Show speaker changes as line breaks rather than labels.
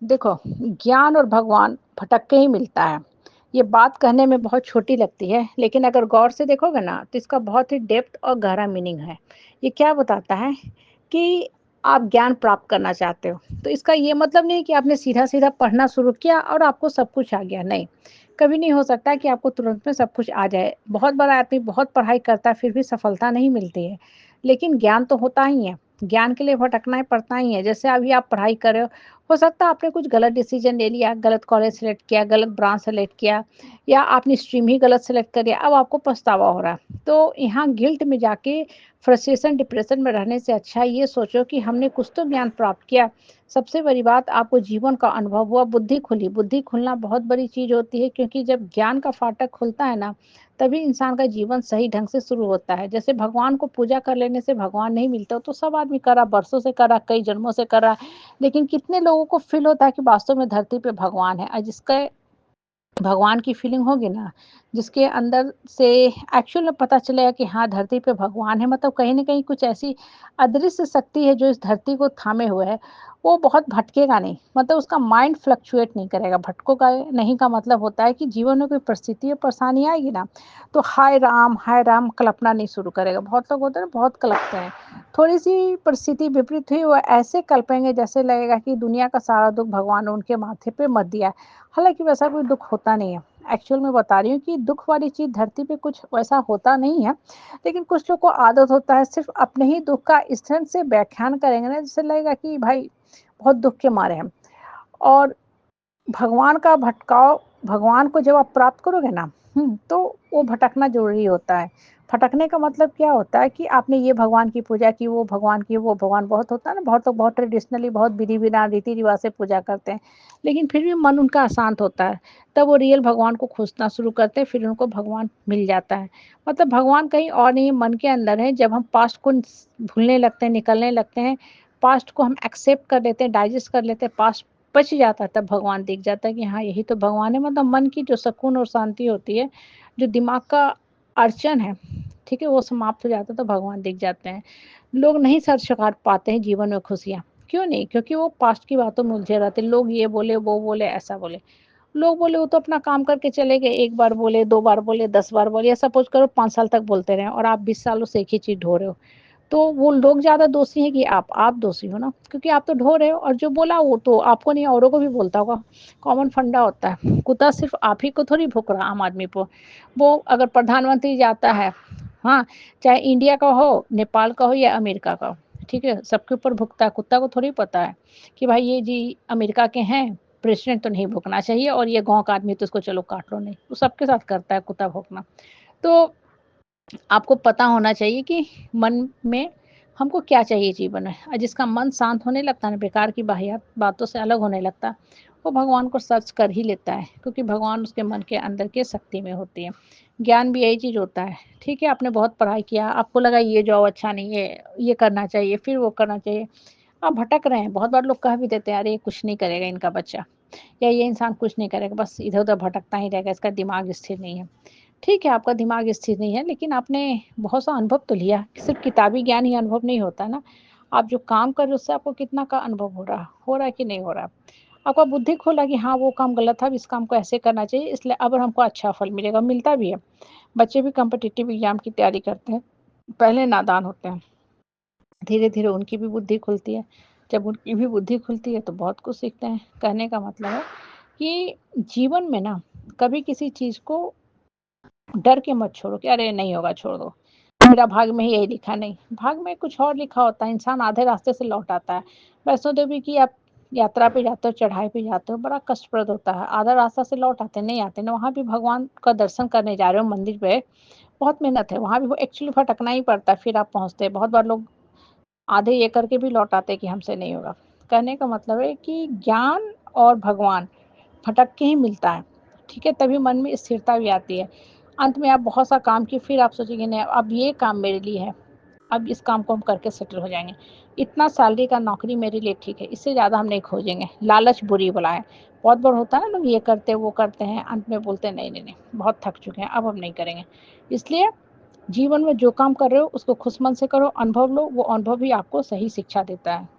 देखो, ज्ञान और भगवान भटक के ही मिलता है। ये बात कहने में बहुत छोटी लगती है, लेकिन अगर गौर से देखोगे ना, तो इसका बहुत ही डेप्थ और गहरा मीनिंग है। ये क्या बताता है कि आप ज्ञान प्राप्त करना चाहते हो, तो इसका ये मतलब नहीं कि आपने सीधा-सीधा पढ़ना शुरू किया और आपको सब कुछ आ गया, नहीं। कभी नहीं हो सकता कि आपको तुरंत में सब कुछ आ जाए। बहुत बड़ा आदमी बहुत पढ़ाई करता है, फिर भी सफलता नहीं मिलती है। लेकिन ज्ञान तो होता ही है, ज्ञान के लिए भटकना ही पड़ता ही है। जैसे अभी आप पढ़ाई कर रहे हो सकता है आपने कुछ गलत डिसीजन ले लिया, गलत कॉलेज सेलेक्ट किया, गलत ब्रांच सेलेक्ट किया या आपने स्ट्रीम ही गलत सेलेक्ट कर लिया, अब आपको पछतावा हो रहा है। तो यहाँ गिल्ट में जाके फ्रस्ट्रेशन, डिप्रेशन में रहने से अच्छा ये सोचो कि हमने कुछ तो ज्ञान प्राप्त किया। सबसे बड़ी बात आपको जीवन का अनुभव हुआ, बुद्धि खुली। बुद्धि खुलना बहुत बड़ी चीज़ होती है क्योंकि जब ज्ञान का फाटक खुलता है ना, तभी इंसान का जीवन सही ढंग से शुरू होता है। जैसे भगवान को पूजा कर लेने से भगवान नहीं मिलता, तो सब आदमी कर रहा, बरसों से कर रहा, कई जन्मों से कर रहा, लेकिन कितने लोगों को फ़ील होता है कि वास्तव में धरती पे भगवान है और जिसका भगवान की फीलिंग होगी ना, जिसके अंदर से एक्चुअल में पता चलेगा कि हाँ, धरती पे भगवान है मतलब कहीं न कहीं कुछ ऐसी अदृश्य शक्ति है जो इस धरती को थामे हुए है, वो बहुत भटकेगा नहीं। मतलब उसका माइंड फ्लक्चुएट नहीं करेगा। भटकोगा नहीं का मतलब होता है कि जीवन में कोई परिस्थिति और परेशानी आएगी ना, तो हाय राम कल्पना नहीं शुरू करेगा। बहुत लोग होते हैं ना, बहुत कल्पते हैं। थोड़ी-सी परिस्थिति विपरीत हुई, वो ऐसे कल्पेंगे जैसे लगेगा कि दुनिया का सारा दुःख भगवान ने उनके माथे पे मत दिया है। हालाँकि वैसा कोई दुःख होता नहीं है। एक्चुअल में बता रही हूँ कि दुःख वाली चीज़ धरती पे कुछ वैसा होता नहीं है, लेकिन कुछ लोग को आदत होता है सिर्फ़ अपने ही दुःख का इस ढंग से व्याख्यान करेंगे ना, जिससे लगेगा कि भाई बहुत दुःख के मारे हैं। और भगवान का भटकाव भगवान को जब आप प्राप्त करोगे ना तो वो भटकना ज़रूरी होता है। भटकने का मतलब क्या होता है कि आपने ये भगवान की पूजा की, वो भगवान की, वो भगवान बहुत होता है ना, बहुत लोग बहुत ट्रेडिशनली बहुत विधि-विधान, रीति-रिवाज से पूजा करते हैं, लेकिन फिर भी मन उनका अशांत होता है। तब वो रियल भगवान को खोजना शुरू करते हैं, फिर उनको भगवान मिल जाता है। मतलब भगवान कहीं और नहीं, मन के अंदर है। जब हम पास्ट को भूलने लगते हैं, निकलने लगते हैं, पास्ट को हम एक्सेप्ट कर लेते हैं, डाइजेस्ट कर लेते हैं, पास्ट बच जाता है, तब भगवान दिख जाता है कि हाँ, यही तो भगवान है। मतलब मन की जो सुकून और शांति होती है, जो दिमाग का अड़चन है, ठीक है, वो समाप्त हो जाता है, तो भगवान दिख जाते हैं। लोग नहीं सर्च कर पाते हैं जीवन में खुशियाँ, क्यों नहीं? क्योंकि वो पास्ट की बातों में उलझे रहते हैं। लोग ये बोले, वो बोले, ऐसा बोले। लोग बोले वो तो अपना काम करके चले गए, 1 बार बोले, 2 बार बोले, 10 बार बोले, या सपोज़ करो 5 साल तक बोलते रहे और आप 20 सालों से एक ही चीज़ ढो रहे हो। तो वो लोग ज़्यादा दोषी हैं कि आप दोषी हो ना, क्योंकि आप तो ढो रहे हो और जो बोला वो तो आपको नहीं औरों को भी बोलता होगा। कॉमन फंडा होता है। कुत्ता सिर्फ़ आप ही को थोड़ी भौंक रहा आम आदमी को। वो अगर प्रधानमंत्री जाता है, हाँ, चाहे इंडिया का हो, नेपाल का हो या अमेरिका का हो, ठीक है? सबके ऊपर भुगता है, कुत्ता को थोड़ी पता है कि भाई ये जी अमेरिका के हैं, प्रेसिडेंट तो नहीं भौंकना चाहिए और ये गाँव का आदमी है तो इसको चलो काट लो नहीं। वो सबके साथ करता है कुत्ता भौंकना। तो आपको पता होना चाहिए कि मन में हमको क्या चाहिए जीवन में और जिसका मन शांत होने लगता है ना, बेकार की वाहियात बातों से अलग होने लगता है, वो भगवान को सर्च कर ही लेता है क्योंकि भगवान उसके मन के अंदर के शक्ति में होती है। ज्ञान भी यही चीज़ होता है। ठीक है, आपने बहुत पढ़ाई किया, आपको लगा ये जॉब अच्छा नहीं है, ये करना चाहिए, फिर वो करना चाहिए। आप भटक रहे हैं। बहुत बार लोग कह भी देते हैं, अरे कुछ नहीं करेगा इनका बच्चा या ये इंसान कुछ नहीं करेगा, बस इधर-उधर भटकता ही रहेगा, इसका दिमाग स्थिर नहीं है। ठीक है, आपका दिमाग स्थिर नहीं है, लेकिन आपने बहुत सा अनुभव तो लिया। सिर्फ़ किताबी ज्ञान ही अनुभव नहीं होता ना। आप जो काम कर रहे हो उससे आपको कितना का अनुभव हो रहा है कि नहीं हो रहा? आपका बुद्धि खोला कि हाँ, वो काम गलत था, अब इस काम को ऐसे करना चाहिए, इसलिए अब हमको अच्छा फल मिलेगा, मिलता भी है। बच्चे भी कॉम्पिटिटिव एग्ज़ाम की तैयारी करते हैं, पहले नादान होते हैं, धीरे-धीरे उनकी भी बुद्धि खुलती है। जब उनकी भी बुद्धि खुलती है तो बहुत कुछ सीखते हैं। कहने का मतलब है कि जीवन में ना कभी किसी चीज़ को डर के मत छोड़ो कि अरे नहीं होगा, छोड़ दो। मेरा भाग में ही यही लिखा, नहीं, भाग में कुछ और लिखा होता है, इंसान आधे रास्ते से लौट आता है। वैष्णो देवी की आप यात्रा पे जाते हो, चढ़ाई पे जाते हो, बड़ा कष्टप्रद होता है। आधा रास्ता से लौट आते नहीं आते ना, वहाँ भी भगवान का दर्शन करने जा रहे हो मंदिर पे, बहुत मेहनत है, वहाँ भी वो एक्चुअली भटकना ही पड़ता है, फिर आप पहुँचते हैं। बहुत बार लोग आधे ये करके भी लौट आते हैं कि हमसे नहीं होगा। कहने का मतलब है कि ज्ञान और भगवान भटक के ही मिलता है, ठीक है? तभी मन में स्थिरता भी आती है। अंत में आप बहुत सा काम किए, फिर आप सोचेंगे नहीं अब ये काम मेरे लिए है, अब इस काम को हम करके सेटल हो जाएँगे। इतना सैलरी का नौकरी मेरे लिए ठीक है, इससे ज़्यादा हम नहीं खोजेंगे। लालच बुरी बला है। बहुत बार होता है ना, लोग ये करते हैं, वो करते हैं, अंत में बोलते हैं नहीं, नहीं, नहीं, बहुत थक चुके हैं, अब हम नहीं करेंगे। इसलिए जीवन में जो काम कर रहे हो उसको खुश मन से करो, अनुभव लो, वो अनुभव ही आपको सही शिक्षा देता है।